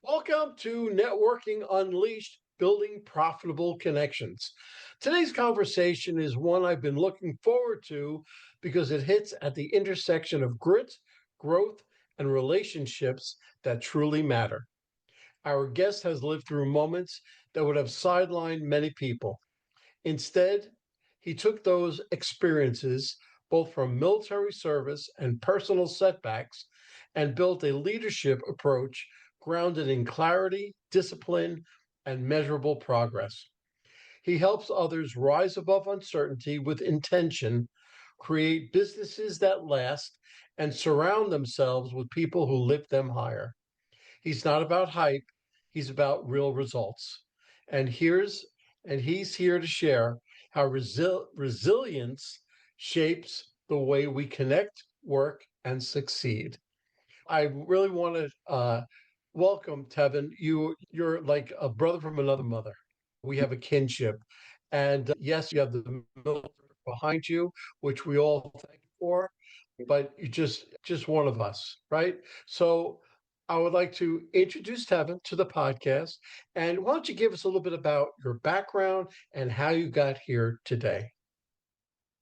Welcome to Networking Unleashed, Building Profitable Connections. Today's conversation is one I've been looking forward to because it hits at the intersection of grit, growth, and relationships that truly matter. Our guest has lived through moments that would have sidelined many people. Instead, he took those experiences, both from military service and personal setbacks, and built a leadership approach grounded in clarity, discipline, and measurable progress. He helps others rise above uncertainty with intention, create businesses that last, and surround themselves with people who lift them higher. He's not about hype, he's about real results. And here's and he's here to share how resilience shapes the way we connect, work, and succeed. I really want to welcome Tevan. You're like a brother from another mother. We have a kinship, and yes, you have the military behind you, which we all thank you for. But you just one of us, right? So I would like to introduce Tevan to the podcast, and why don't you give us a little bit about your background and how you got here today?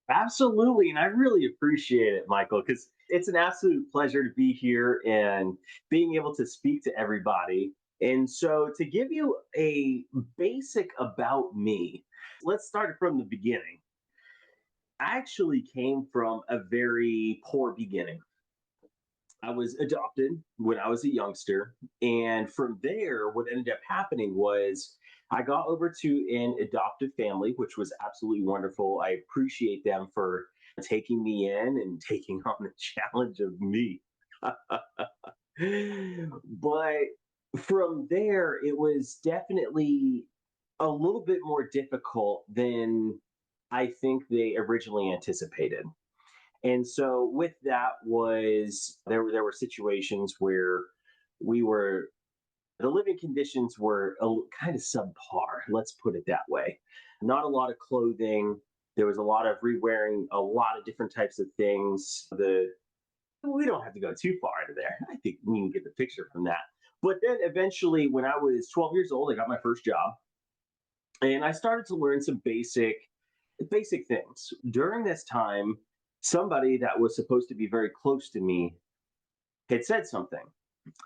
Absolutely. And I really appreciate it, Michael, because it's an absolute pleasure to be here and being able to speak to everybody. And so, to give you a basic about me, let's start from the beginning. I actually came from a very poor beginning. I was adopted when I was a youngster. And from there, what ended up happening was I got over to an adoptive family, which was absolutely wonderful. I appreciate them for taking me in and taking on the challenge of me. But from there, it was definitely a little bit more difficult than I think they originally anticipated. And so with that was there were situations where we were the living conditions were kind of subpar, let's put it that way. Not a lot of clothing. There was a lot of re-wearing a lot of different types of things. The We don't have to go too far into there. I think we can get the picture from that. But then eventually, when I was 12 years old, I got my first job, and I started to learn some basic things. During this time, somebody that was supposed to be very close to me had said something,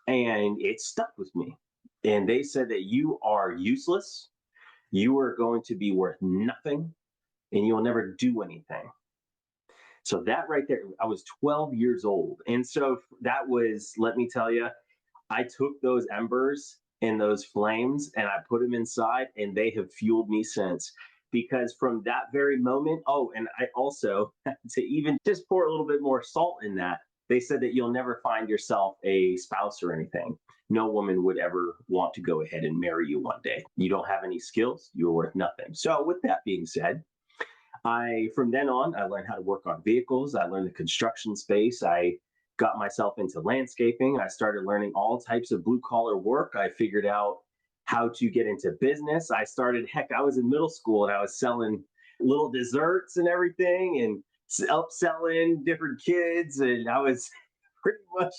and it stuck with me. And they said that you are useless, you are going to be worth nothing, and you'll never do anything. So that right there, I was 12 years old. And so that was, let me tell you, I took those embers and those flames and I put them inside, and they have fueled me since. Because from that very moment, oh, and I also, to even just pour a little bit more salt in that, they said that you'll never find yourself a spouse or anything. No woman would ever want to go ahead and marry you one day. You don't have any skills, you're worth nothing. So, with that being said, from then on, I learned how to work on vehicles. I learned the construction space. I got myself into landscaping. I started learning all types of blue collar work. I figured out how to get into business. I was in middle school and I was selling little desserts and everything and upselling different kids. And I was pretty much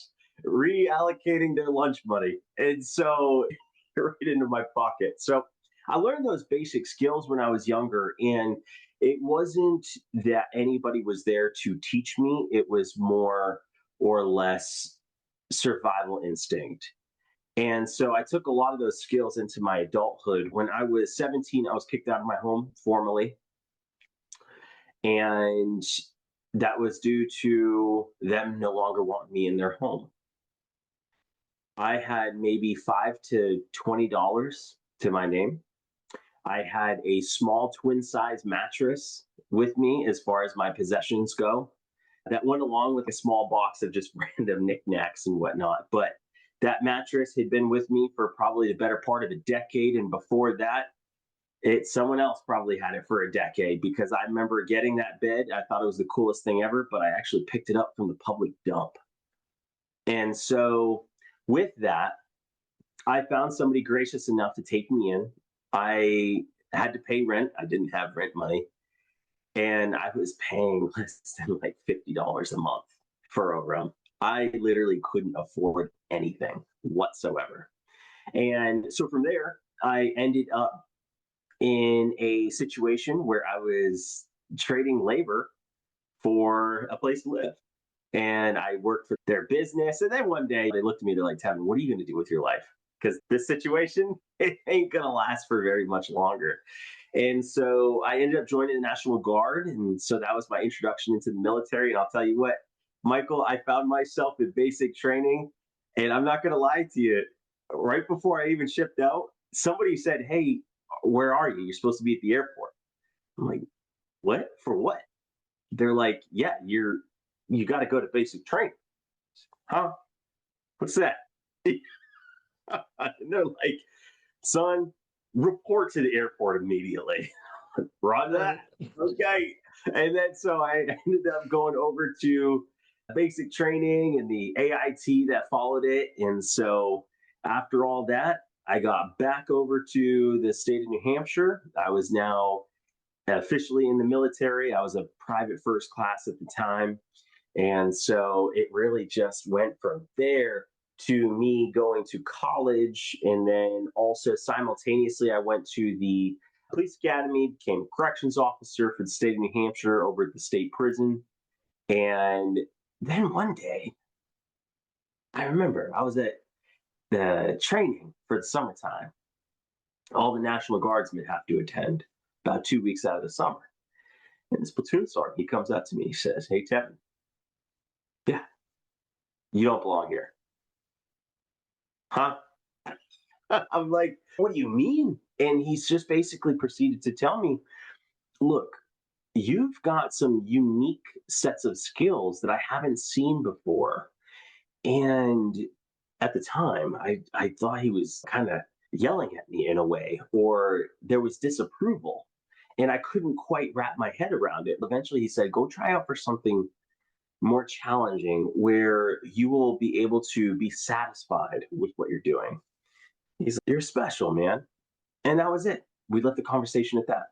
reallocating their lunch money. And so right into my pocket. So I learned those basic skills when I was younger. And it wasn't that anybody was there to teach me, it was more or less survival instinct. And so I took a lot of those skills into my adulthood. When I was 17, I was kicked out of my home formally. And that was due to them no longer wanting me in their home. I had maybe $5 to $20 to my name. I had a small twin size mattress with me as far as my possessions go. That went along with a small box of just random knickknacks and whatnot. But that mattress had been with me for probably the better part of a decade. And before that, someone else probably had it for a decade, because I remember getting that bed. I thought it was the coolest thing ever, but I actually picked it up from the public dump. And so with that, I found somebody gracious enough to take me in. I had to pay rent. I didn't have rent money. And I was paying less than like $50 a month for a room. I literally couldn't afford anything whatsoever. And so from there, I ended up in a situation where I was trading labor for a place to live. And I worked for their business. And then one day they looked at me, they're like, Tevin, what are you going to do with your life? Because this situation, it ain't going to last for very much longer. And so I ended up joining the National Guard. And so that was my introduction into the military. And I'll tell you what, Michael, I found myself in basic training. And I'm not going to lie to you, right before I even shipped out, somebody said, hey, where are you? You're supposed to be at the airport. I'm like, what? For what? They're like, yeah, you got to go to basic training. Huh? What's that? And they're like, son, report to the airport immediately. Roger that. Okay. And then so I ended up going over to basic training and the AIT that followed it. And so after all that, I got back over to the state of New Hampshire. I was now officially in the military. I was a private first class at the time. And so it really just went from there to me going to college. And then also simultaneously, I went to the police academy, became a corrections officer for the state of New Hampshire over at the state prison. And then one day, I remember I was at the training for the summertime. All the National Guardsmen have to attend about 2 weeks out of the summer. And this platoon sergeant, he comes up to me, he says, hey, Tevin, yeah, you don't belong here. Huh? I'm like, what do you mean? And he's just basically proceeded to tell me, look, you've got some unique sets of skills that I haven't seen before. And at the time, I thought he was kind of yelling at me in a way, or there was disapproval. And I couldn't quite wrap my head around it. Eventually, he said, go try out for something more challenging where you will be able to be satisfied with what you're doing. He's like, you're special, man. And that was it. We left the conversation at that.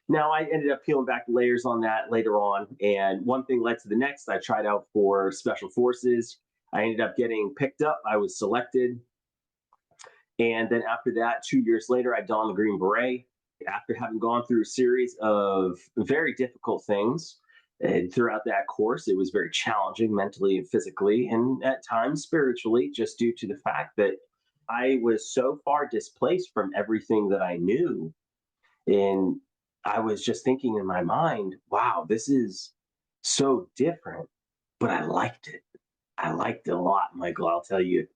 Now, I ended up peeling back the layers on that later on. And one thing led to the next. I tried out for special forces. I ended up getting picked up. I was selected. And then after that, 2 years later, I donned the Green Beret. After having gone through a series of very difficult things, and throughout that course, it was very challenging mentally and physically, and at times spiritually, just due to the fact that I was so far displaced from everything that I knew. And I was just thinking in my mind, wow, this is so different, but I liked it. I liked it a lot, Michael, I'll tell you.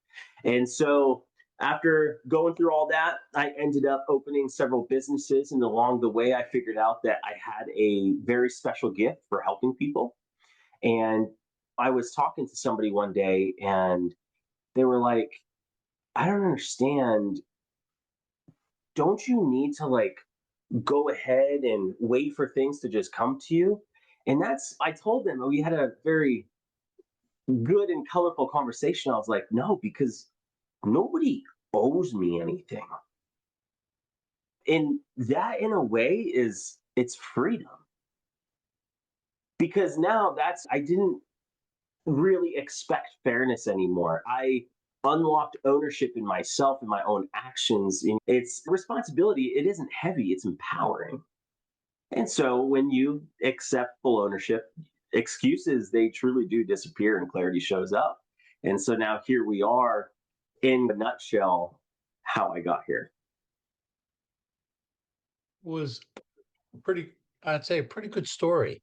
And so after going through all that, I ended up opening several businesses. And along the way, I figured out that I had a very special gift for helping people. And I was talking to somebody one day, and they were like, I don't understand. Don't you need to like go ahead and wait for things to just come to you? And I told them, we had a very good and colorful conversation. I was like, no, because nobody owes me anything. And that in a way it's freedom. Because now I didn't really expect fairness anymore. I unlocked ownership in myself and my own actions. And it's responsibility. It isn't heavy, it's empowering. And so when you accept full ownership, excuses, they truly do disappear and clarity shows up. And so now here we are in a nutshell, how I got here. Was pretty, I'd say a pretty good story.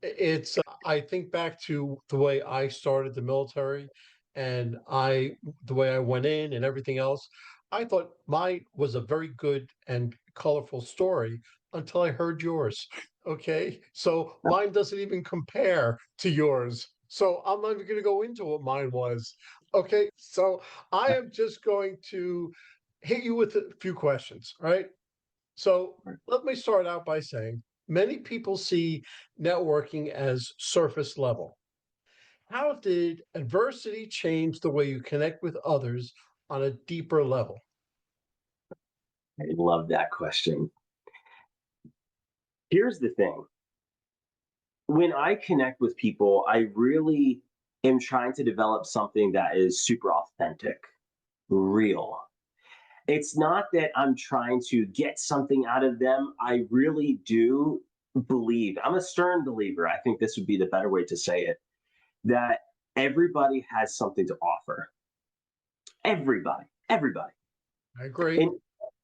It's, I think back to the way I started the military and the way I went in and everything else. I thought mine was a very good and colorful story until I heard yours. Okay. So mine doesn't even compare to yours. So I'm not even going to go into what mine was. Okay. So I am just going to hit you with a few questions. All right. So let me start out by saying many people see networking as surface level. How did adversity change the way you connect with others on a deeper level? I love that question. Here's the thing. When I connect with people, I really am trying to develop something that is super authentic, real. It's not that I'm trying to get something out of them. I really do believe, I'm a stern believer. I think this would be the better way to say it, that everybody has something to offer. Everybody, everybody. I agree. And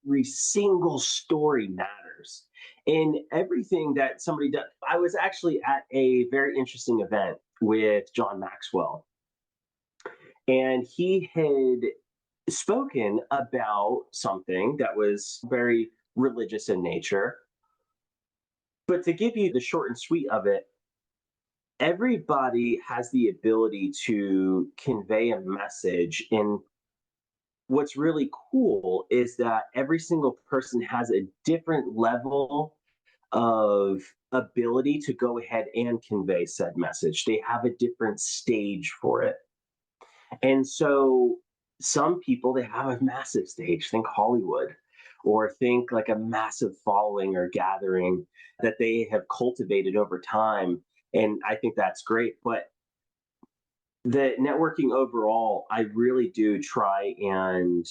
every single story matters. And everything that somebody does. I was actually at a very interesting event with John Maxwell, and he had spoken about something that was very religious in nature. But to give you the short and sweet of it, everybody has the ability to convey a message. And what's really cool is that every single person has a different level of ability to go ahead and convey said message. They have a different stage for it. And so some people, they have a massive stage, think Hollywood, or think like a massive following or gathering that they have cultivated over time. And I think that's great. But the networking overall, I really do try and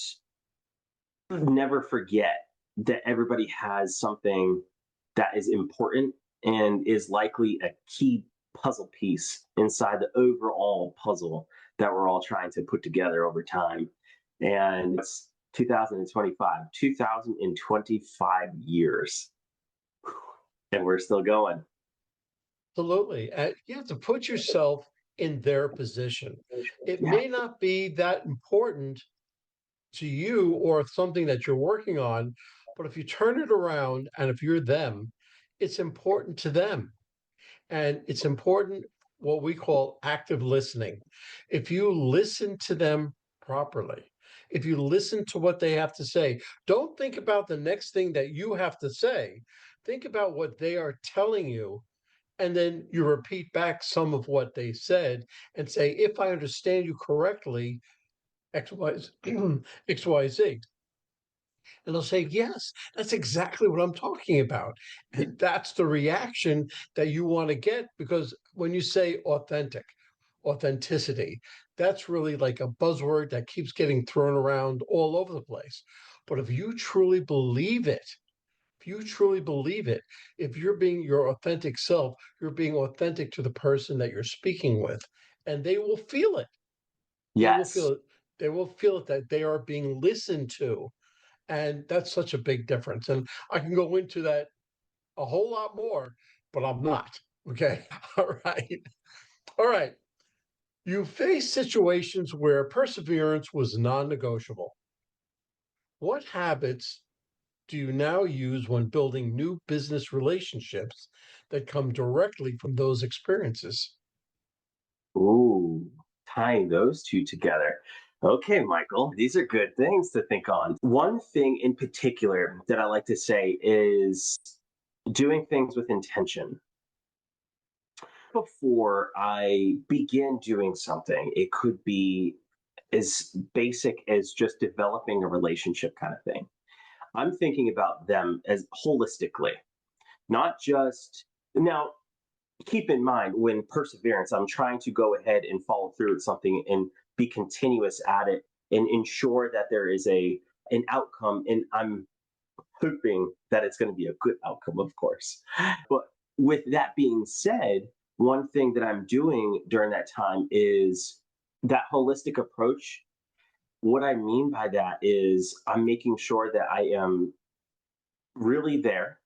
never forget that everybody has something that is important and is likely a key puzzle piece inside the overall puzzle that we're all trying to put together over time. And it's 2025, 2025 years, and we're still going. Absolutely. You have to put yourself in their position. It Yeah. may not be that important to you or something that you're working on, but if you turn it around and if you're them, it's important to them. And it's important what we call active listening. If you listen to them properly, if you listen to what they have to say, don't think about the next thing that you have to say. Think about what they are telling you, and then you repeat back some of what they said and say, if I understand you correctly, X, Y, X, Y, Z. And they'll say, yes, that's exactly what I'm talking about. And that's the reaction that you want to get, because when you say authentic, authenticity, that's really like a buzzword that keeps getting thrown around all over the place. But if you truly believe it, if you truly believe it, if you're being your authentic self, you're being authentic to the person that you're speaking with, and they will feel it. They will feel Yes. it. They will feel it that they are being listened to, and that's such a big difference. And I can go into that a whole lot more, but I'm not. Okay. All right. All right. You face situations where perseverance was non negotiable. What habits do you now use when building new business relationships that come directly from those experiences? Ooh, tying those two together. Okay, Michael, these are good things to think on. One thing in particular that I like to say is doing things with intention. Before I begin doing something, it could be as basic as just developing a relationship kind of thing. I'm thinking about them as holistically, not just now. Keep in mind when perseverance, I'm trying to go ahead and follow through with something and be continuous at it and ensure that there is an outcome. And I'm hoping that it's going to be a good outcome, of course. But with that being said, one thing that I'm doing during that time is that holistic approach. What I mean by that is I'm making sure that I am really there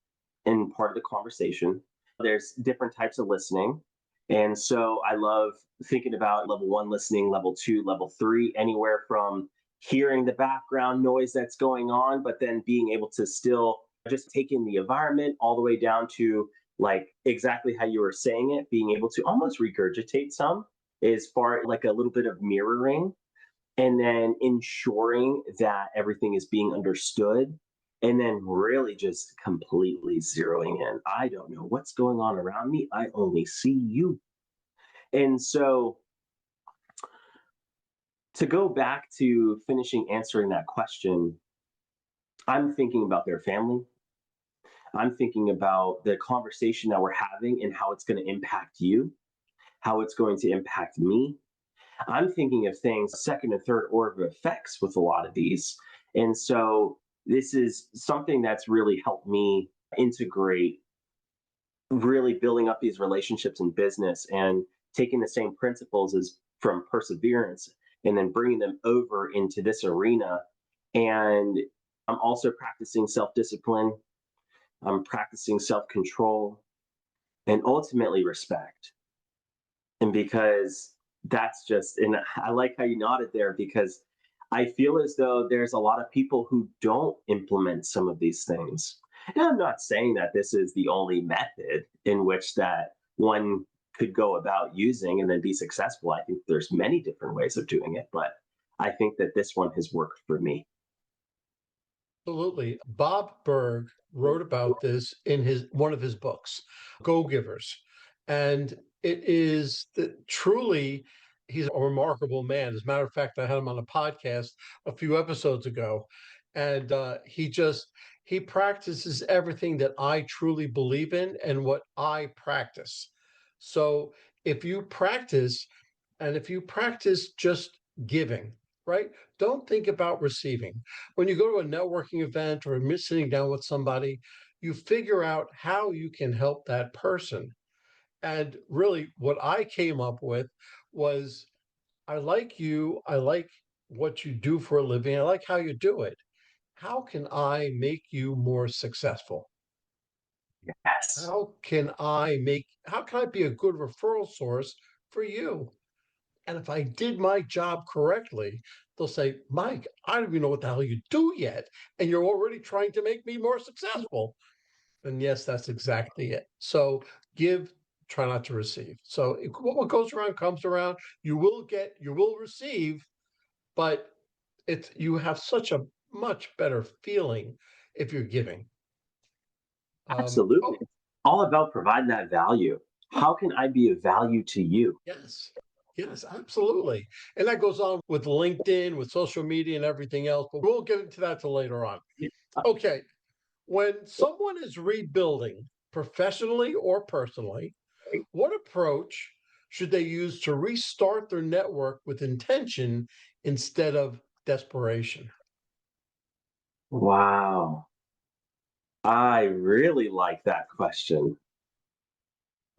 in part of the conversation. There's different types of listening. And so I love thinking about level one listening, level two, level three, anywhere from hearing the background noise that's going on, but then being able to still just take in the environment all the way down to like exactly how you were saying it, being able to almost regurgitate some as far like a little bit of mirroring, and then ensuring that everything is being understood, and then really just completely zeroing in. I don't know what's going on around me. I only see you. And so to go back to finishing answering that question, I'm thinking about their family. I'm thinking about the conversation that we're having and how it's going to impact you, how it's going to impact me. I'm thinking of things second and third order of effects with a lot of these. And so this is something that's really helped me integrate really building up these relationships in business and taking the same principles as from perseverance and then bringing them over into this arena. And I'm also practicing self discipline, I'm practicing self control, and ultimately respect. And because that's just, and I like how you nodded there because I feel as though there's a lot of people who don't implement some of these things. And I'm not saying that this is the only method in which that one could go about using and then be successful. I think there's many different ways of doing it, but I think that this one has worked for me. Absolutely. Bob Berg wrote about this in his one of his books, Go Givers. And it is truly, he's a remarkable man. As a matter of fact, I had him on a podcast a few episodes ago. And he practices everything that I truly believe in and what I practice. So if you practice, and if you practice just giving, right? Don't think about receiving. When you go to a networking event or sitting down with somebody, you figure out how you can help that person. And really, what I came up with was I like you, I like what you do for a living, I like how you do it. How can I make you more successful? Yes, How can I be a good referral source for you? And if I did my job correctly, they'll say, Mike, I don't even know what the hell you do yet. And you're already trying to make me more successful. And yes, that's exactly it. So give, try not to receive. So what goes around comes around. You will get, you will receive, but you have such a much better feeling if you're giving. absolutely. Oh, It's all about providing that value. How can I be of value to you? yes. Yes, absolutely. And that goes on with LinkedIn, with social media and everything else, but we'll get into that till later on. Okay. When someone is rebuilding professionally or personally, what approach should they use to restart their network with intention instead of desperation? Wow. I really like that question.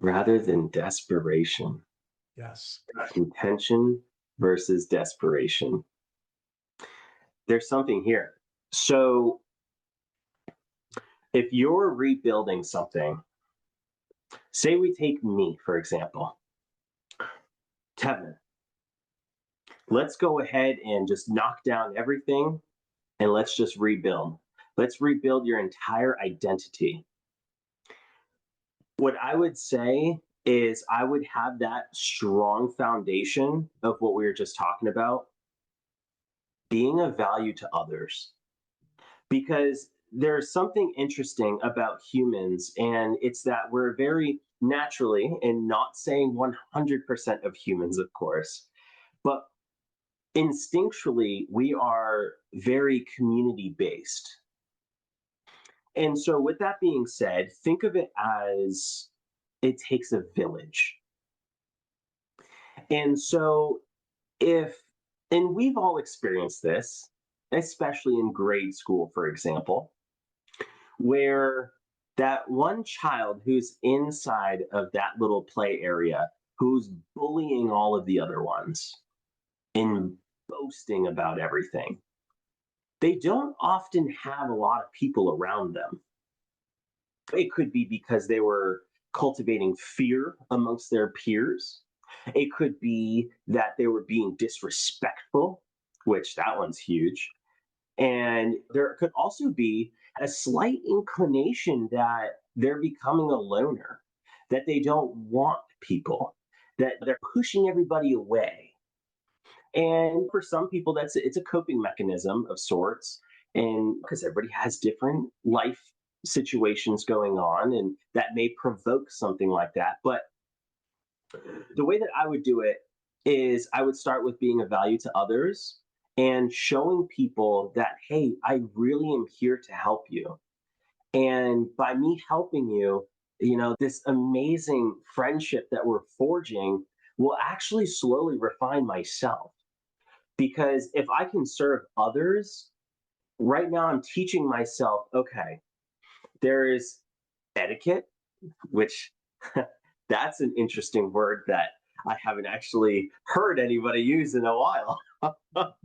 Rather than desperation, Yes. intention versus desperation. There's something here. So, if you're rebuilding something, say we take me, for example, Tevan, let's go ahead and just knock down everything and let's just rebuild. Let's rebuild your entire identity. What I would say is I would have that strong foundation of what we were just talking about, being of value to others. Because there's something interesting about humans, and it's that we're very naturally, and not saying 100% of humans, of course, but instinctually, we are very community based. And so, with that being said, think of it as it takes a village. And so, if, and we've all experienced this, especially in grade school, for example, where that one child who's inside of that little play area who's bullying all of the other ones and boasting about everything, they don't often have a lot of people around them. It could be because they were cultivating fear amongst their peers. It could be that they were being disrespectful, which that one's huge. And there could also be a slight inclination that they're becoming a loner, that they don't want people, that they're pushing everybody away. And for some people, it's a coping mechanism of sorts. And because everybody has different life situations going on, and that may provoke something like that. But the way that I would do it is I would start with being of value to others and showing people that, hey, I really am here to help you. And by me helping you, this amazing friendship that we're forging will actually slowly refine myself. Because if I can serve others, right now I'm teaching myself, okay, there is etiquette, which that's an interesting word that I haven't actually heard anybody use in a while. But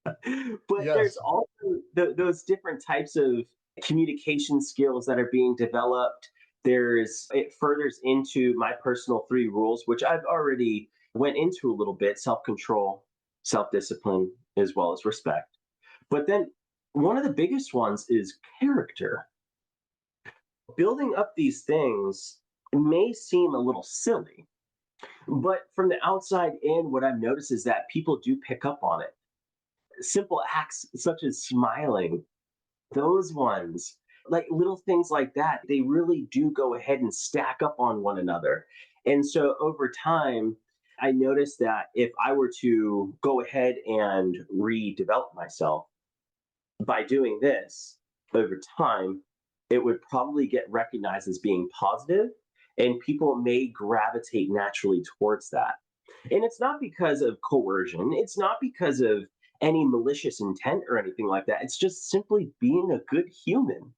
there's Yes. also those different types of communication skills that are being developed. It furthers into my personal three rules, which I've already went into a little bit: self-control, self-discipline, as well as respect. But then one of the biggest ones is character. Building up these things may seem a little silly, but from the outside in, what I've noticed is that people do pick up on it. Simple acts such as smiling, those ones, like little things like that, they really do go ahead and stack up on one another. And so over time, I noticed that if I were to go ahead and redevelop myself by doing this over time, it would probably get recognized as being positive, and people may gravitate naturally towards that. And it's not because of coercion, it's not because of any malicious intent or anything like that. It's just simply being a good human.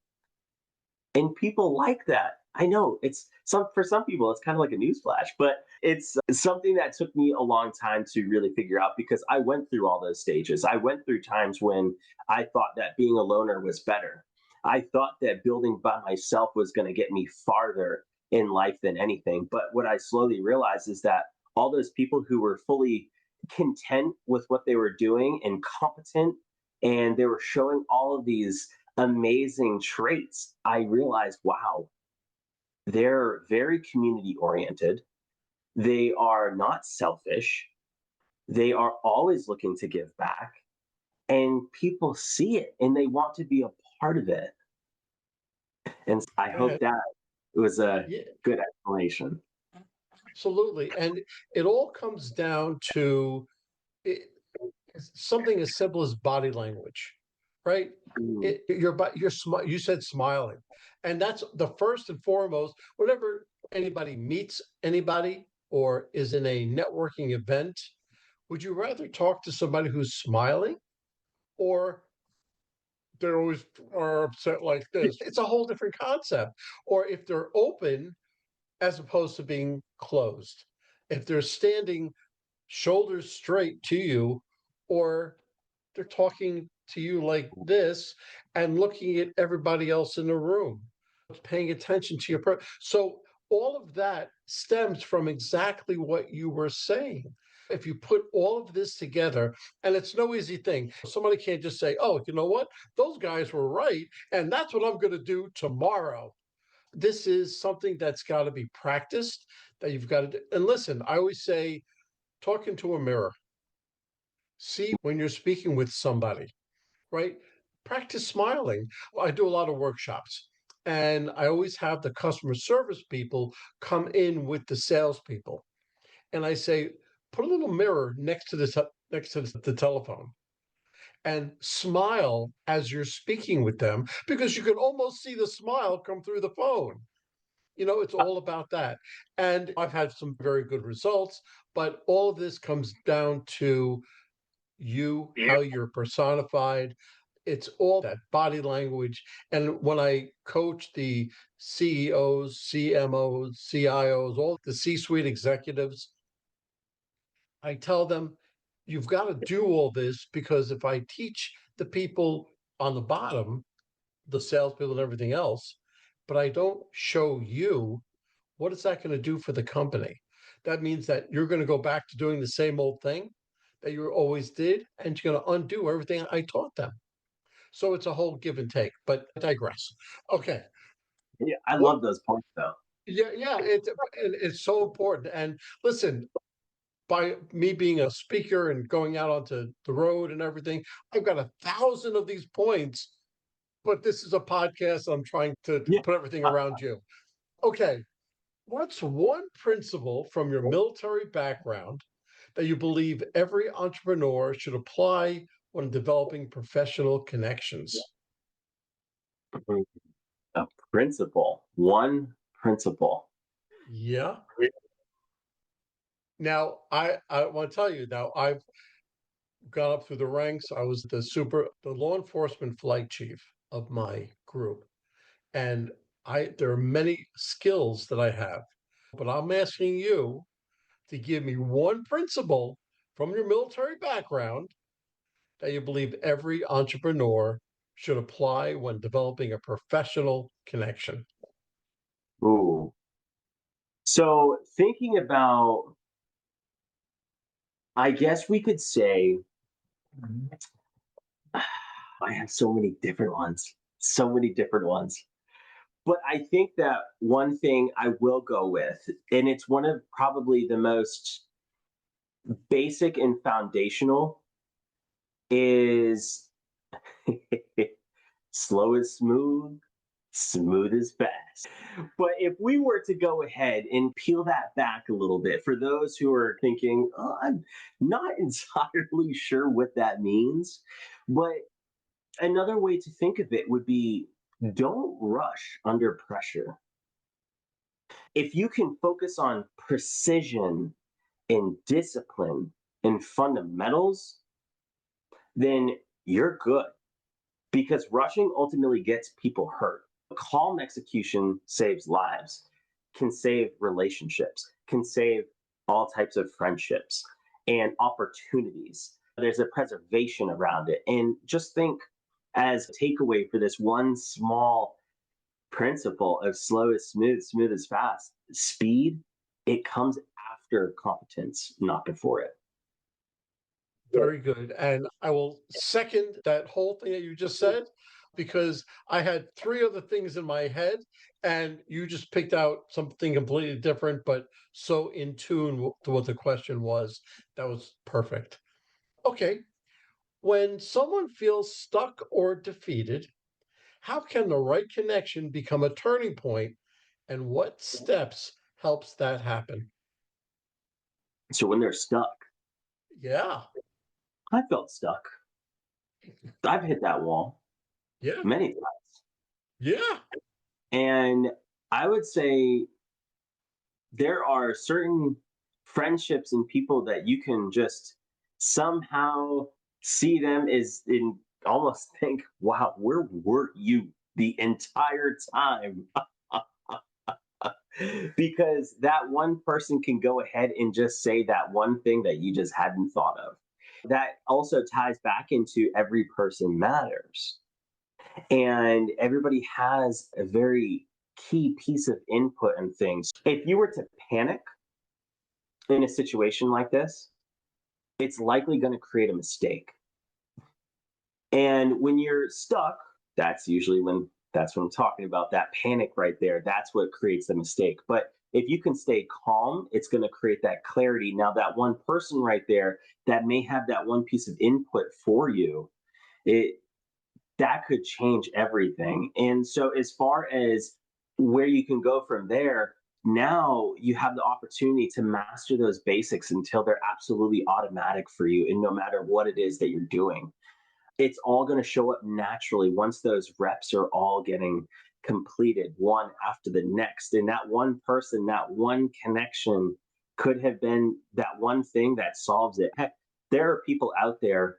And people like that. I know it's some for some people it's kind of like a newsflash, but it's something that took me a long time to really figure out because I went through all those stages. I went through times when I thought that being a loner was better. I thought that building by myself was going to get me farther in life than anything. But what I slowly realized is that all those people who were fully content with what they were doing and competent, and they were showing all of these amazing traits, I realized, wow, they're very community oriented. They are not selfish. They are always looking to give back. And people see it and they want to be a part of it. And I Yeah, hope that was a yeah, good explanation. absolutely. And it all comes down to it, something as simple as body language, right? Mm, You said smiling, and that's the first and foremost. Whenever anybody meets anybody or is in a networking event, would you rather talk to somebody who's smiling or they're always are upset like this? It's a whole different concept. Or if they're open as opposed to being closed. If they're standing shoulders straight to you, or they're talking to you like this and looking at everybody else in the room, paying attention to so all of that stems from exactly what you were saying. If you put all of this together, and it's no easy thing, somebody can't just say, oh, you know what, those guys were right, and that's what I'm going to do tomorrow. This is something that's got to be practiced, that you've got to do. And listen, I always say, talk into a mirror. See when you're speaking with somebody, right? Practice smiling. I do a lot of workshops, and I always have the customer service people come in with the salespeople, and I say, put a little mirror next to the telephone, and smile as you're speaking with them because you can almost see the smile come through the phone. It's all about that. And I've had some very good results, but all of this comes down to how you're personified. It's all that body language. And when I coach the CEOs, CMOs, CIOs, all the C suite executives, I tell them, you've got to do all this because if I teach the people on the bottom, the salespeople and everything else, but I don't show you, what is that going to do for the company? That means that you're going to go back to doing the same old thing that you always did, and you're going to undo everything I taught them. So it's a whole give and take, but I digress. Okay. yeah, I What? love those points though. Yeah, yeah, it's so important. And listen, by me being a speaker and going out onto the road and everything, I've got 1,000 of these points, but this is a podcast. I'm trying to Yeah. put everything around you. Okay. What's one principle from your military background that you believe every entrepreneur should apply when developing professional connections? A principle, one principle. Yeah. Now, I want to tell you now, I've got up through the ranks. I was the law enforcement flight chief of my group. And there are many skills that I have, but I'm asking you to give me one principle from your military background that you believe every entrepreneur should apply when developing a professional connection. Ooh. So thinking about, I guess we could say, I have so many different ones, so many different ones. But I think that one thing I will go with, and it's one of probably the most basic and foundational, is slow is smooth, smooth is fast. But if we were to go ahead and peel that back a little bit, for those who are thinking, oh, I'm not entirely sure what that means, but another way to think of it would be don't rush under pressure. If you can focus on precision and discipline and fundamentals, then you're good because rushing ultimately gets people hurt. Calm execution saves lives, can save relationships, can save all types of friendships and opportunities. There's a preservation around it. And just think, as a takeaway for this one small principle of slow is smooth, smooth is fast, speed, it comes after competence, not before it. Very good. And I will second that whole thing that you just said because I had three other things in my head and you just picked out something completely different, but so in tune to what the question was. That was perfect. Okay. When someone feels stuck or defeated, how can the right connection become a turning point and what steps helps that happen? So when they're stuck, Yeah. I felt stuck. I've hit that wall Yeah. many times. Yeah. And I would say there are certain friendships and people that you can just somehow see them as in almost think, wow, where were you the entire time? Because that one person can go ahead and just say that one thing that you just hadn't thought of. That also ties back into every person matters. And everybody has a very key piece of input and things. If you were to panic in a situation like this, it's likely going to create a mistake. And when you're stuck, that's when I'm talking about that panic right there. That's what creates the mistake. But if you can stay calm, it's going to create that clarity. Now, that one person right there that may have that one piece of input for you, it that could change everything. And so, as far as where you can go from there, now you have the opportunity to master those basics until they're absolutely automatic for you. And no matter what it is that you're doing, it's all going to show up naturally once those reps are all getting completed one after the next. And that one person, that one connection could have been that one thing that solves it. Heck, there are people out there,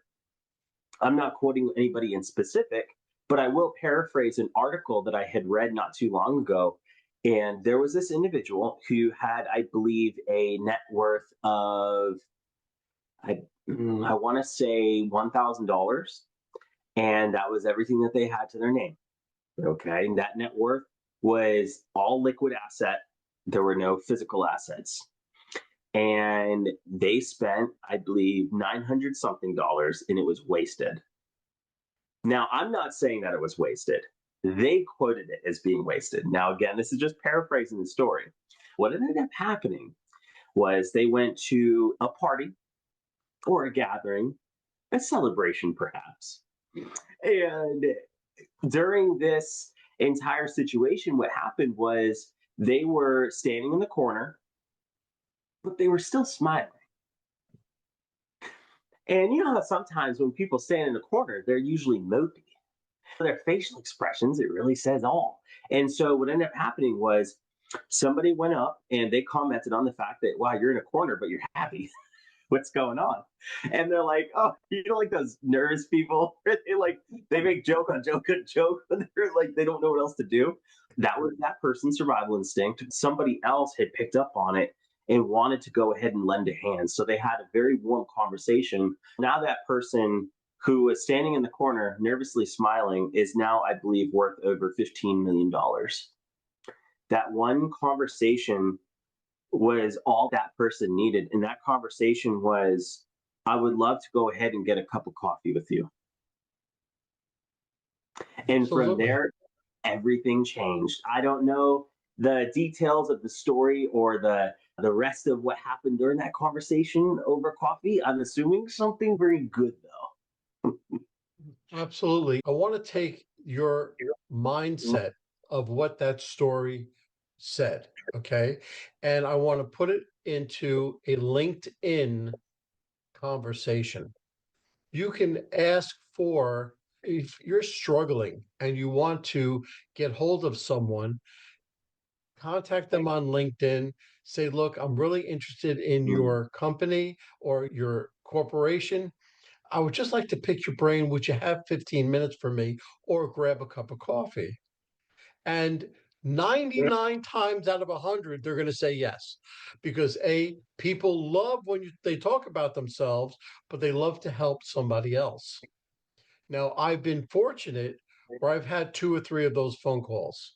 I'm not quoting anybody in specific, but I will paraphrase an article that I had read not too long ago. And there was this individual who had, I believe, a net worth of, I want to say $1,000. And that was everything that they had to their name. Okay. And that net worth was all liquid asset. There were no physical assets. And they spent, I believe, 900 something dollars and it was wasted. Now, I'm not saying that it was wasted. They quoted it as being wasted. Now, again, this is just paraphrasing the story. What ended up happening was they went to a party or a gathering, a celebration perhaps. And during this entire situation, what happened was they were standing in the corner, but they were still smiling. And you know how sometimes when people stand in a corner, they're usually mopey. Their facial expressions, it really says all. And so what ended up happening was somebody went up and they commented on the fact that, wow, you're in a corner, but you're happy. what's going on? And they're like, oh, you know, like those nervous people, they make joke on joke on joke when they're like, they don't know what else to do. That was that person's survival instinct. Somebody else had picked up on it and wanted to go ahead and lend a hand. So they had a very warm conversation. Now that person who was standing in the corner, nervously smiling, is now, I believe, worth over $15 million. That one conversation was all that person needed. And that conversation was, I would love to go ahead and get a cup of coffee with you. And from Absolutely. there, everything changed. I don't know the details of the story or the rest of what happened during that conversation over coffee. I'm assuming something very good though. Absolutely. I want to take your mindset of what that story said, okay? And I want to put it into a LinkedIn conversation. You can ask for, if you're struggling and you want to get hold of someone, contact them on LinkedIn, say, look, I'm really interested in Mm, your company or your corporation. I would just like to pick your brain. Would you have 15 minutes for me or grab a cup of coffee? And 99 times out of 100, they're going to say yes. Because people love when they talk about themselves, but they love to help somebody else. Now, I've been fortunate where I've had two or three of those phone calls.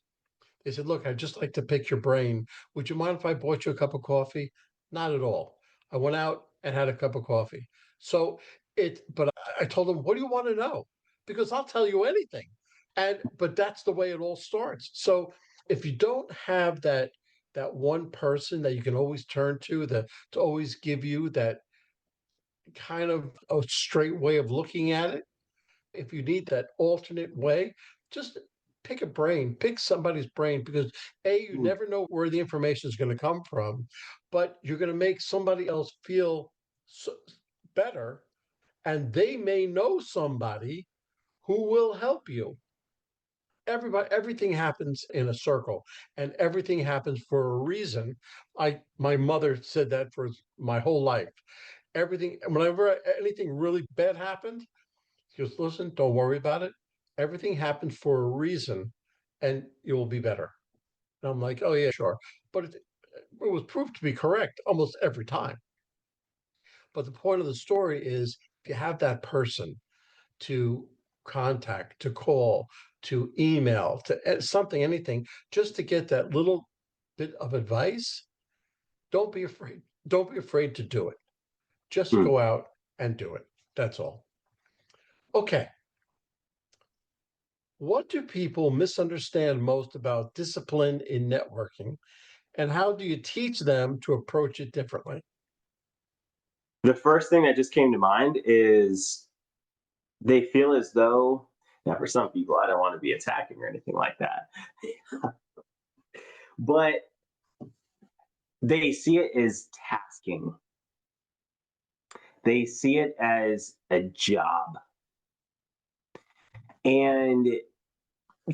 They said, look, I'd just like to pick your brain. Would you mind if I bought you a cup of coffee? Not at all. I went out and had a cup of coffee. So but I told them, what do you want to know? Because I'll tell you anything. But that's the way it all starts. So if you don't have that one person that you can always turn to, to always give you that kind of a straight way of looking at it, if you need that alternate way, just pick somebody's brain, because you mm, never know where the information is going to come from, but you're going to make somebody else feel so, better, and they may know somebody who will help you. Everything happens in a circle, and everything happens for a reason. My mother said that for my whole life. Everything, whenever anything really bad happened, he goes, listen, don't worry about it. Everything happens for a reason, and you will be better. And I'm like, oh, yeah, sure. But it was proved to be correct almost every time. But the point of the story is, if you have that person to contact, to call, to email, to something, anything, just to get that little bit of advice, don't be afraid. Don't be afraid to do it. Just mm. go out and do it. That's all. Okay. What do people misunderstand most about discipline in networking, and how do you teach them to approach it differently? The first thing that just came to mind is they feel as though, now for some people, I don't want to be attacking or anything like that, but they see it as tasking. They see it as a job. And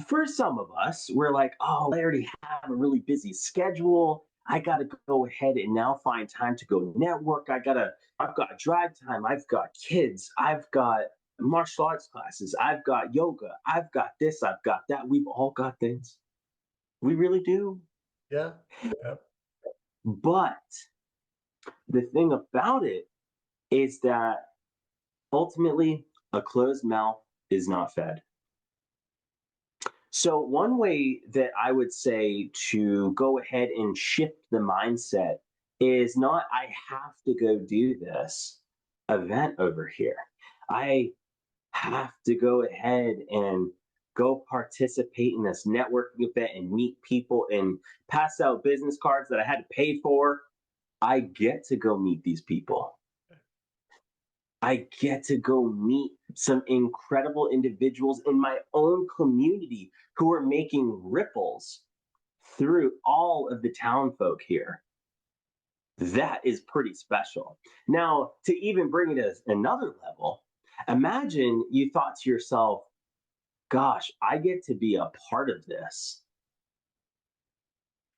for some of us, we're like, oh, I already have a really busy schedule. I got to go ahead and now find time to go network. I've got drive time. I've got kids. I've got martial arts classes. I've got yoga. I've got this. I've got that. We've all got things. We really do. Yeah. Yeah. But the thing about it is that ultimately, a closed mouth is not fed. So, one way that I would say to go ahead and shift the mindset is not, I have to go do this event over here. I have to go ahead and go participate in this networking event and meet people and pass out business cards that I had to pay for. I get to go meet these people. I get to go meet some incredible individuals in my own community who are making ripples through all of the town folk here. That is pretty special. Now, to even bring it to another level, imagine you thought to yourself, gosh, I get to be a part of this.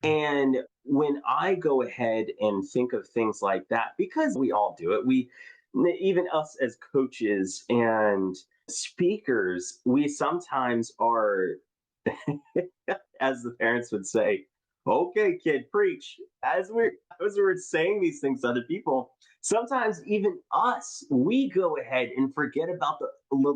And when I go ahead and think of things like that, because we all do it, even us as coaches and speakers, we sometimes are, as the parents would say, okay, kid, preach. As we're saying these things to other people, sometimes even us, we go ahead and forget about the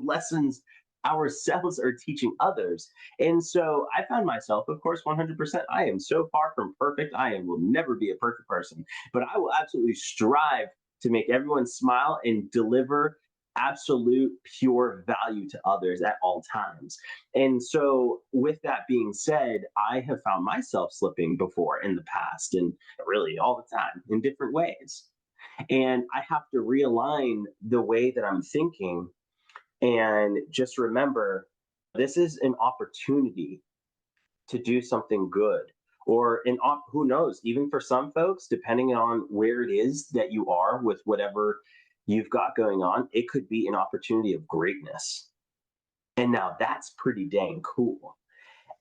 lessons ourselves are teaching others. And so I found myself, of course, 100%. I am so far from perfect. Will never be a perfect person, but I will absolutely strive to make everyone smile and deliver absolute pure value to others at all times. And so, with that being said, I have found myself slipping before in the past, and really all the time in different ways. And I have to realign the way that I'm thinking and just remember this is an opportunity to do something good. Or who knows, even for some folks, depending on where it is that you are with whatever you've got going on, it could be an opportunity of greatness. And now that's pretty dang cool.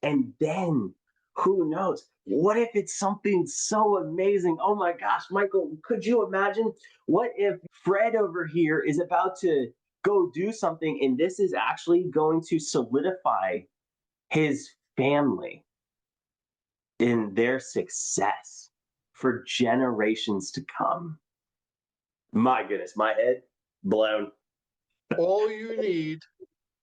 And then who knows? What if it's something so amazing? Oh my gosh, Michael, could you imagine? What if Fred over here is about to go do something and this is actually going to solidify his family in their success for generations to come? My goodness, my head blown. All you need,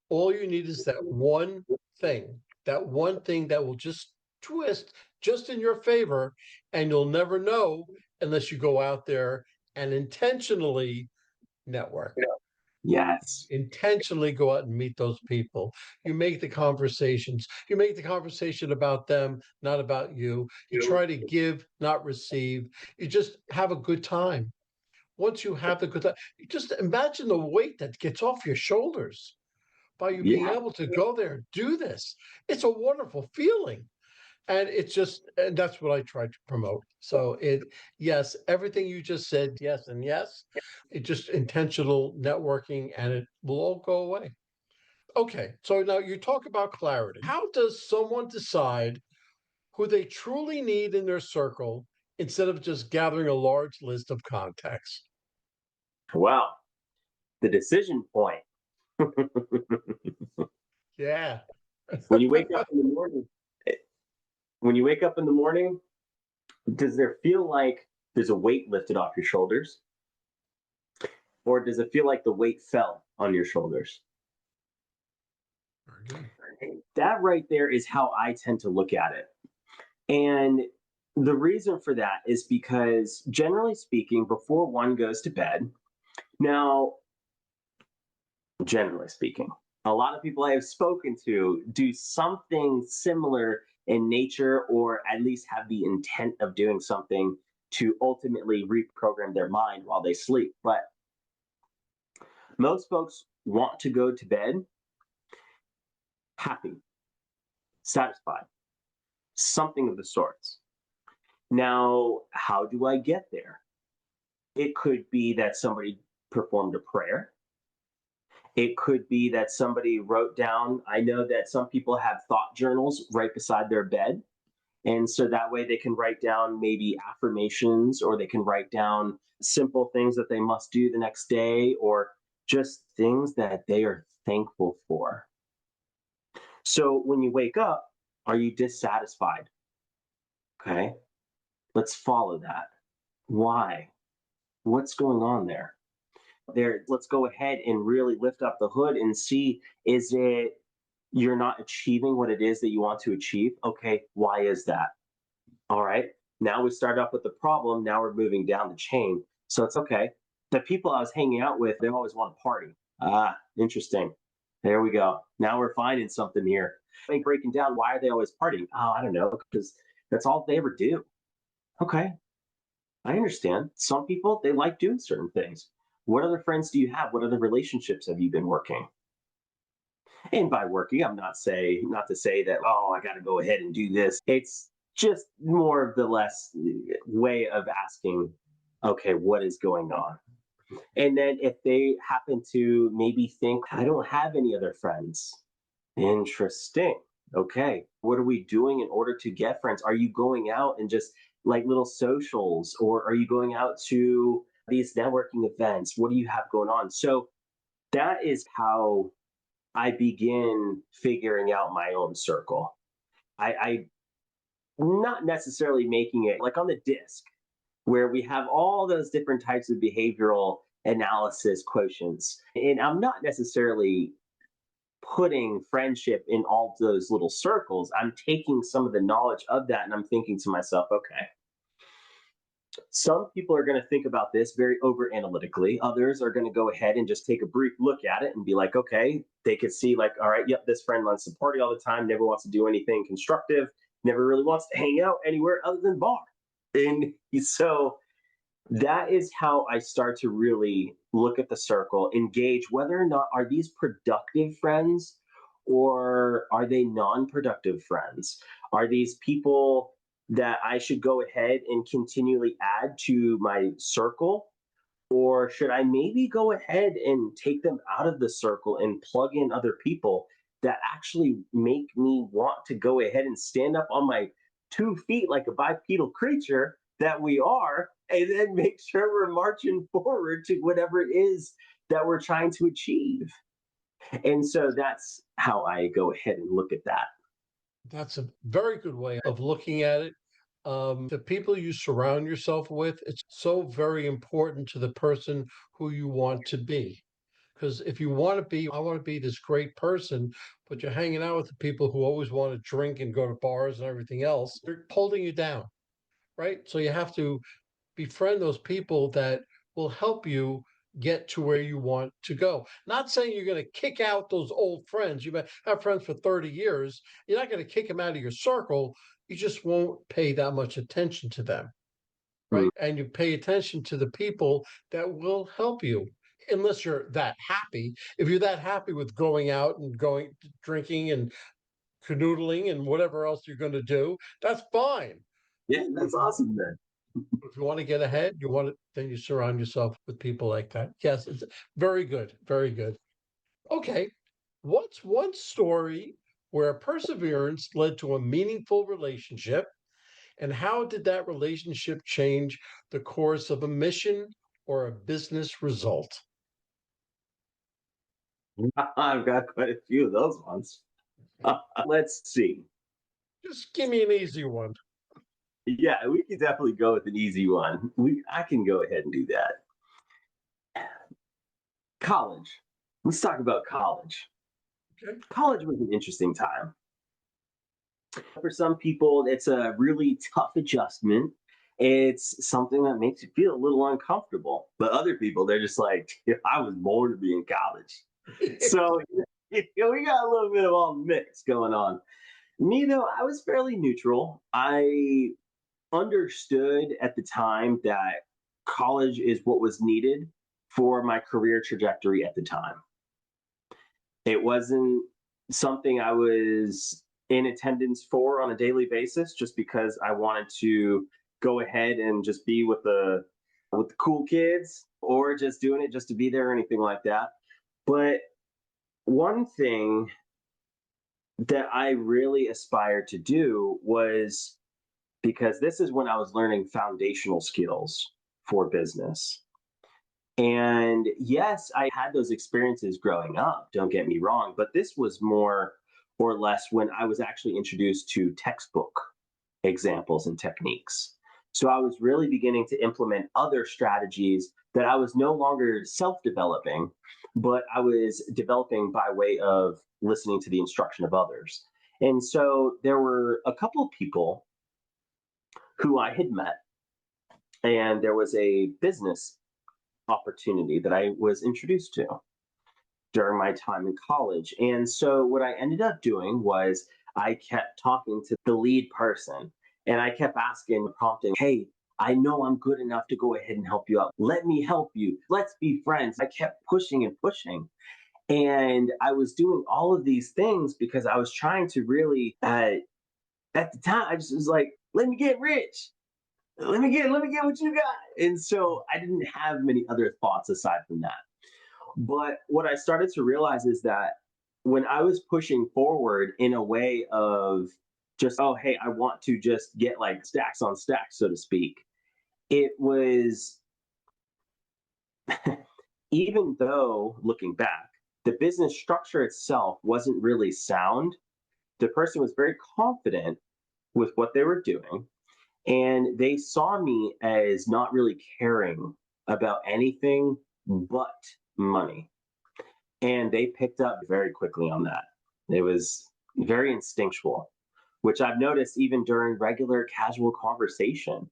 all you need is that one thing that will just twist just in your favor, and you'll never know unless you go out there and intentionally network. Yes. Intentionally go out and meet those people. You make the conversations. You make the conversation about them, not about you. You try to give, not receive. You just have a good time. Once you have the good time, you just imagine the weight that gets off your shoulders by you being Yeah. able to go there and do this. It's a wonderful feeling. And that's what I try to promote. So yes, everything you just said, yes and yes. It just intentional networking and it will all go away. Okay, so now you talk about clarity. How does someone decide who they truly need in their circle instead of just gathering a large list of contacts? Well, the decision point. Yeah. when you wake up in the morning, when you wake up in the morning, does there feel like there's a weight lifted off your shoulders? Or does it feel like the weight fell on your shoulders? Very good. That right there is how I tend to look at it. And the reason for that is because, generally speaking, before one goes to bed, now, generally speaking, a lot of people I have spoken to do something similar in nature, or at least have the intent of doing something to ultimately reprogram their mind while they sleep. But most folks want to go to bed happy, satisfied, something of the sorts. Now, how do I get there? It could be that somebody performed a prayer. It could be that somebody wrote down, I know that some people have thought journals right beside their bed. And so that way they can write down maybe affirmations, or they can write down simple things that they must do the next day, or just things that they are thankful for. So when you wake up, are you dissatisfied? Okay, let's follow that. Why? What's going on there? Let's go ahead and really lift up the hood and see, is it you're not achieving what it is that you want to achieve? Okay, why is that? All right. Now we start off with the problem. Now we're moving down the chain. So it's okay. The people I was hanging out with, they always want to party. Ah, interesting. There we go. Now we're finding something here. I think breaking down, why are they always partying? Oh, I don't know, because that's all they ever do. Okay, I understand. Some people, they like doing certain things. What other friends do you have? What other relationships have you been working? And by working, not to say that, oh, I got to go ahead and do this. It's just more of the less way of asking, okay, what is going on? And then if they happen to maybe think, I don't have any other friends. Interesting. Okay, what are we doing in order to get friends? Are you going out and just like little socials, or are you going out to these networking events? What do you have going on? So that is how I begin figuring out my own circle. I not necessarily making it like on the disc where we have all those different types of behavioral analysis quotients. And I'm not necessarily putting friendship in all those little circles. I'm taking some of the knowledge of that and I'm thinking to myself, okay, some people are going to think about this very over analytically. Others are going to go ahead and just take a brief look at it and be like, okay, they could see, like, all right, yep, this friend wants to party all the time, never wants to do anything constructive, never really wants to hang out anywhere other than bar. And so that is how I start to really look at the circle, engage whether or not are these productive friends or are they non-productive friends? Are these people that I should go ahead and continually add to my circle? Or should I maybe go ahead and take them out of the circle and plug in other people that actually make me want to go ahead and stand up on my 2 feet like a bipedal creature that we are, and then make sure we're marching forward to whatever it is that we're trying to achieve? And so that's how I go ahead and look at that. That's a very good way of looking at it. The people you surround yourself with, it's so very important to the person who you want to be. Because if you want to be, I want to be this great person, but you're hanging out with the people who always want to drink and go to bars and everything else, they're holding you down, right? So you have to befriend those people that will help you get to where you want to go. Not saying you're going to kick out those old friends. You might have friends for 30 years. You're not going to kick them out of your circle. You just won't pay that much attention to them, Mm. right? And you pay attention to the people that will help you. Unless you're that happy. If you're that happy with going out and going drinking and canoodling and whatever else you're going to do, that's fine. Yeah, But that's awesome then. if you want to get ahead, you want to, then you surround yourself with people like that. Yes, it's very good. Very good. Okay. What's one story where perseverance led to a meaningful relationship, and how did that relationship change the course of a mission or a business result? I've got quite a few of those ones. Let's see. Just give me an easy one. Yeah, we can definitely go with an easy one. I can go ahead and do that. College. Let's talk about college. Okay. College was an interesting time. For some people, it's a really tough adjustment. It's something that makes you feel a little uncomfortable. But other people, they're just like, "Yeah, I was born to be in college." So we got a little bit of all mix going on. Me, though, I was fairly neutral. I understood at the time that college is what was needed for my career trajectory at the time. It wasn't something I was in attendance for on a daily basis just because I wanted to go ahead and just be with the cool kids, or just doing it just to be there or anything like that. But one thing that I really aspired to do was, because this is when I was learning foundational skills for business. And yes, I had those experiences growing up, don't get me wrong, but this was more or less when I was actually introduced to textbook examples and techniques. So I was really beginning to implement other strategies that I was no longer self developing, but I was developing by way of listening to the instruction of others. And so there were a couple of people who I had met, and there was a business opportunity that I was introduced to during my time in college. And so what I ended up doing was I kept talking to the lead person, and I kept asking, prompting, "Hey, I know I'm good enough to go ahead and help you out. Let me help you. Let's be friends." I kept pushing and pushing. And I was doing all of these things because I was trying to really, at the time, I just was like, let me get rich. Let me get what you got. And so I didn't have many other thoughts aside from that. But what I started to realize is that when I was pushing forward in a way of just, oh, hey, I want to just get like stacks on stacks, so to speak, it was, even though looking back, the business structure itself wasn't really sound, the person was very confident with what they were doing. And they saw me as not really caring about anything but money. And they picked up very quickly on that. It was very instinctual, which I've noticed even during regular casual conversation.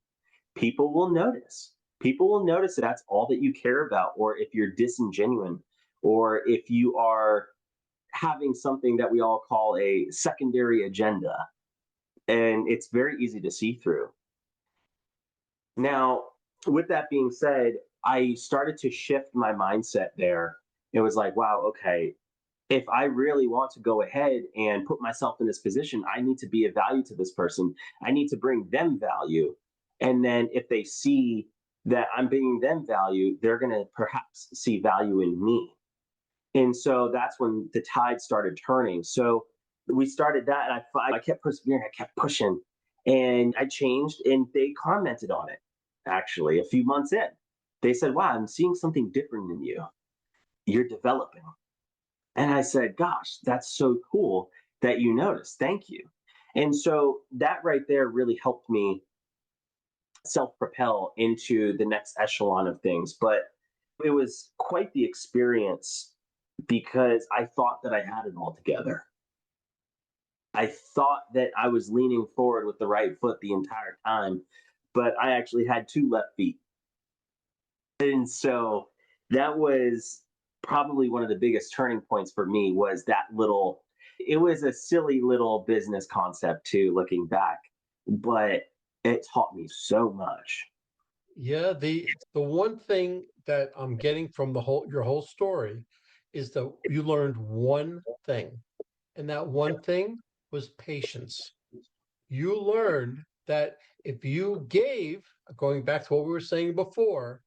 People will notice. People will notice that that's all that you care about, or if you're disingenuine, or if you are having something that we all call a secondary agenda. And it's very easy to see through. Now, with that being said, I started to shift my mindset there. It was like, wow, okay, if I really want to go ahead and put myself in this position, I need to be of value to this person. I need to bring them value. And then if they see that I'm bringing them value, they're going to perhaps see value in me. And so that's when the tide started turning. So we started that, and I kept persevering, I kept pushing, and I changed, and they commented on it actually a few months in. They said, wow, I'm seeing something different in you. You're developing. And I said, gosh, that's so cool that you noticed. Thank you. And so that right there really helped me self propel into the next echelon of things. But it was quite the experience because I thought that I had it all together. I thought that I was leaning forward with the right foot the entire time, but I actually had two left feet. And so that was probably one of the biggest turning points for me was that little, it was a silly little business concept too, looking back, but it taught me so much. Yeah, the one thing that I'm getting from the whole your whole story is that you learned one thing, and that one thing was patience. You learned that if you gave, going back to what we were saying before,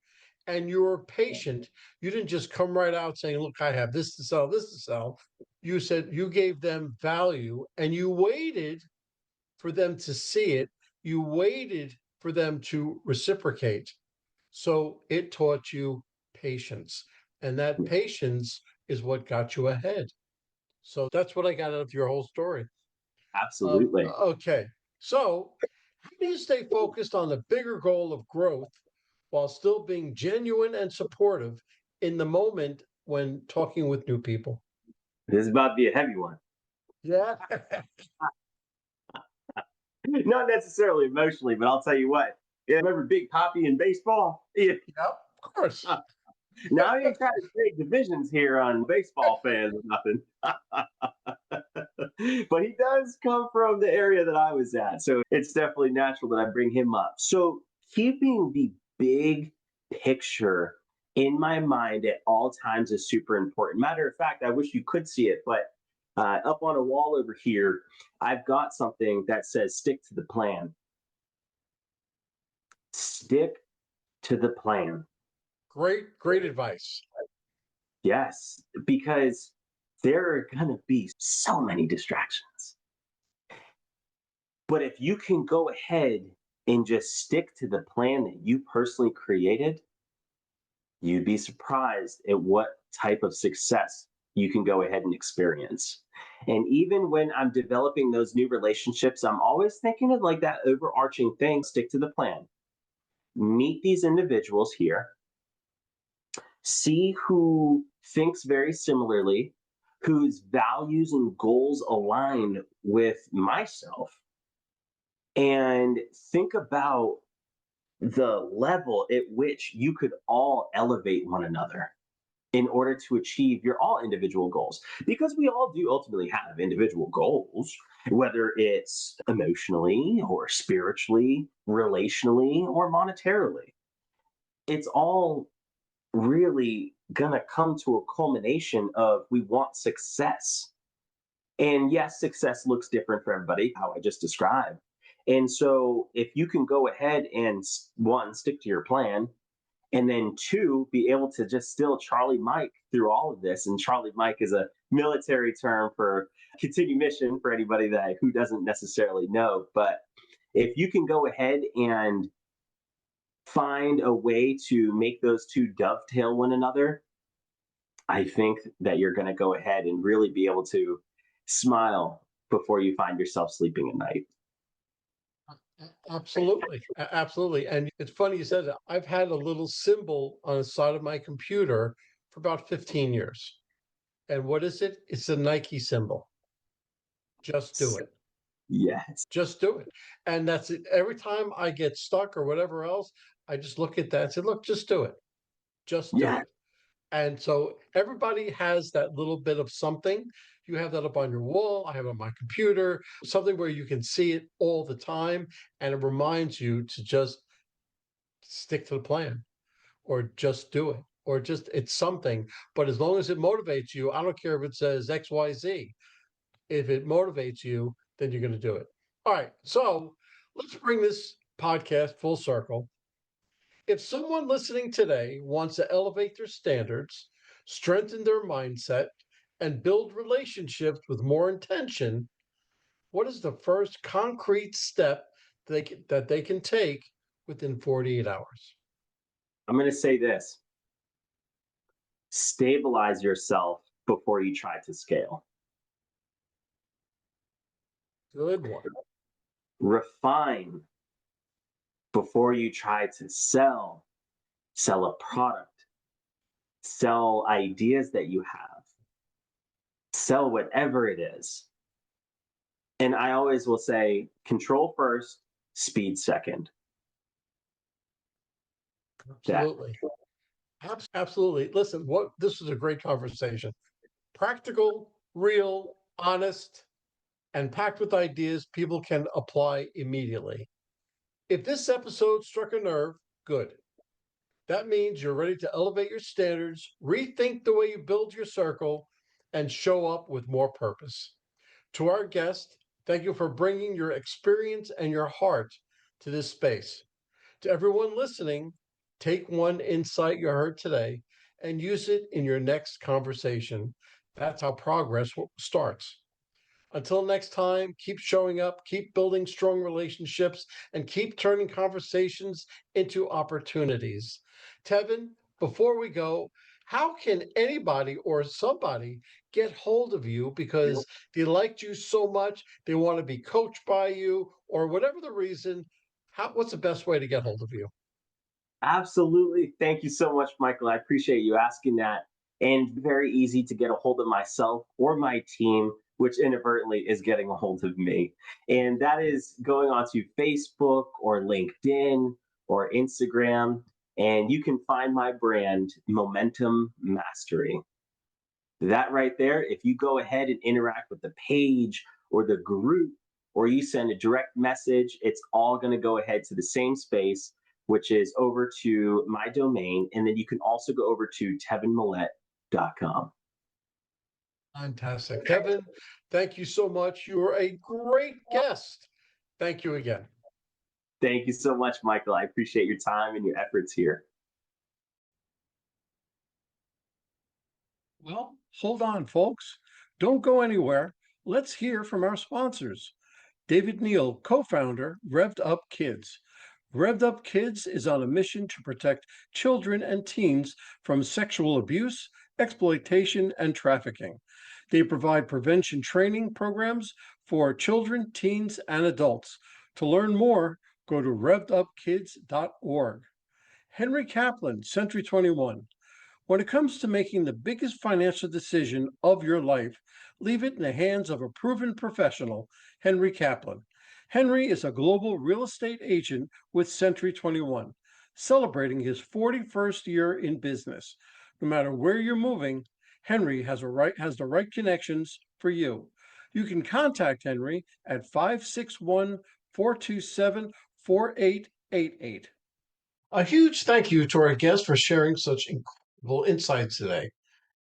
and you were patient, you didn't just come right out saying, look, I have this to sell, this to sell. You said you gave them value and you waited for them to see it. You waited for them to reciprocate. So it taught you patience. And that patience is what got you ahead. So that's what I got out of your whole story. Absolutely. Okay. So, how do you stay focused on the bigger goal of growth while still being genuine and supportive in the moment when talking with new people? This is about to be a heavy one. Yeah. Not necessarily emotionally, but I'll tell you what. Yeah, remember Big Poppy in baseball? Yeah. Yep, of course. Now I ain't trying to create divisions here on baseball fans or nothing. But he does come from the area that I was at. So it's definitely natural that I bring him up. So keeping the big picture in my mind at all times is super important. Matter of fact, I wish you could see it, but up on a wall over here, I've got something that says stick to the plan. Stick to the plan. Great advice. Yes, because there are going to be so many distractions. But if you can go ahead and just stick to the plan that you personally created, you'd be surprised at what type of success you can go ahead and experience. And even when I'm developing those new relationships, I'm always thinking of like that overarching thing stick to the plan. Meet these individuals here, see who thinks very similarly, whose values and goals align with myself, and think about the level at which you could all elevate one another in order to achieve your all individual goals. Because we all do ultimately have individual goals, whether it's emotionally or spiritually, relationally, or monetarily. It's all really going to come to a culmination of we want success. And yes, success looks different for everybody, how I just described. And so if you can go ahead and one, stick to your plan, and then two, be able to just still Charlie Mike through all of this. And Charlie Mike is a military term for continued mission for anybody that who doesn't necessarily know. But if you can go ahead and find a way to make those two dovetail one another, I think that you're going to go ahead and really be able to smile before you find yourself sleeping at night. Absolutely. Absolutely. And it's funny you said that. I've had a little symbol on the side of my computer for about 15 years. And what is it? It's a Nike symbol. Just do it. Yes. Just do it. And that's it. Every time I get stuck or whatever else, I just look at that and say, look, just do it. Just do Yeah. it. And so everybody has that little bit of something. You have that up on your wall. I have it on my computer, something where you can see it all the time. And it reminds you to just stick to the plan or just do it or just it's something. But as long as it motivates you, I don't care if it says XYZ. If it motivates you, then you're going to do it. All right. So let's bring this podcast full circle. If someone listening today wants to elevate their standards, strengthen their mindset, and build relationships with more intention, what is the first concrete step that they can take within 48 hours? I'm going to say this: stabilize yourself before you try to scale. Good one. Refine before you try to sell a product, sell ideas that you have, sell whatever it is. And I always will say control first, speed second. Absolutely. Absolutely. Listen, what this is a great conversation. Practical, real, honest, and packed with ideas people can apply immediately. If this episode struck a nerve, good. That means you're ready to elevate your standards, rethink the way you build your circle, and show up with more purpose. To our guest, thank you for bringing your experience and your heart to this space. To everyone listening, take one insight you heard today and use it in your next conversation. That's how progress starts. Until next time, keep showing up, keep building strong relationships, and keep turning conversations into opportunities. Tevan, before we go, how can anybody or somebody get hold of you because they liked you so much, they want to be coached by you, or whatever the reason? What's the best way to get hold of you? Absolutely. Thank you so much, Michael. I appreciate you asking that. And very easy to get a hold of myself or my team, which inadvertently is getting a hold of me. And that is going onto Facebook or LinkedIn or Instagram. And you can find my brand, Momentum Mastery. That right there, if you go ahead and interact with the page or the group, or you send a direct message, it's all going to go ahead to the same space, which is over to my domain. And then you can also go over to tevanmillette.com. Fantastic. Tevan, thank you so much. You are a great guest. Thank you again. Thank you so much, Michael. I appreciate your time and your efforts here. Well, hold on, folks. Don't go anywhere. Let's hear from our sponsors. David Neal, co founder, Revved Up Kids. Revved Up Kids is on a mission to protect children and teens from sexual abuse, exploitation, and trafficking. They provide prevention training programs for children, teens, and adults. To learn more, go to revvedupkids.org. Henry Kaplan, Century 21. When it comes to making the biggest financial decision of your life, leave it in the hands of a proven professional, Henry Kaplan. Henry is a global real estate agent with Century 21, celebrating his 41st year in business. No matter where you're moving, Henry has the right connections for you. You can contact Henry at 561 427 4888. A huge thank you to our guest for sharing such incredible insights today.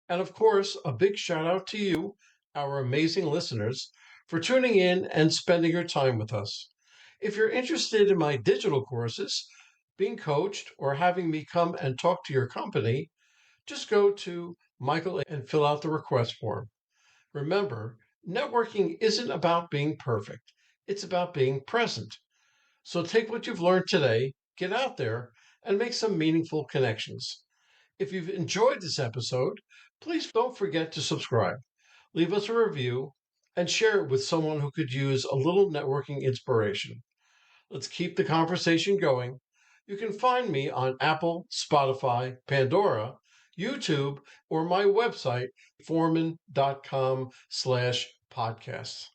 And of course, a big shout out to you, our amazing listeners, for tuning in and spending your time with us. If you're interested in my digital courses, being coached, or having me come and talk to your company, just go to Michael and fill out the request form. Remember, networking isn't about being perfect, it's about being present. So take what you've learned today, get out there, and make some meaningful connections. If you've enjoyed this episode, please don't forget to subscribe, leave us a review, and share it with someone who could use a little networking inspiration. Let's keep the conversation going. You can find me on Apple, Spotify, Pandora, YouTube, or my website, forman.com/podcasts.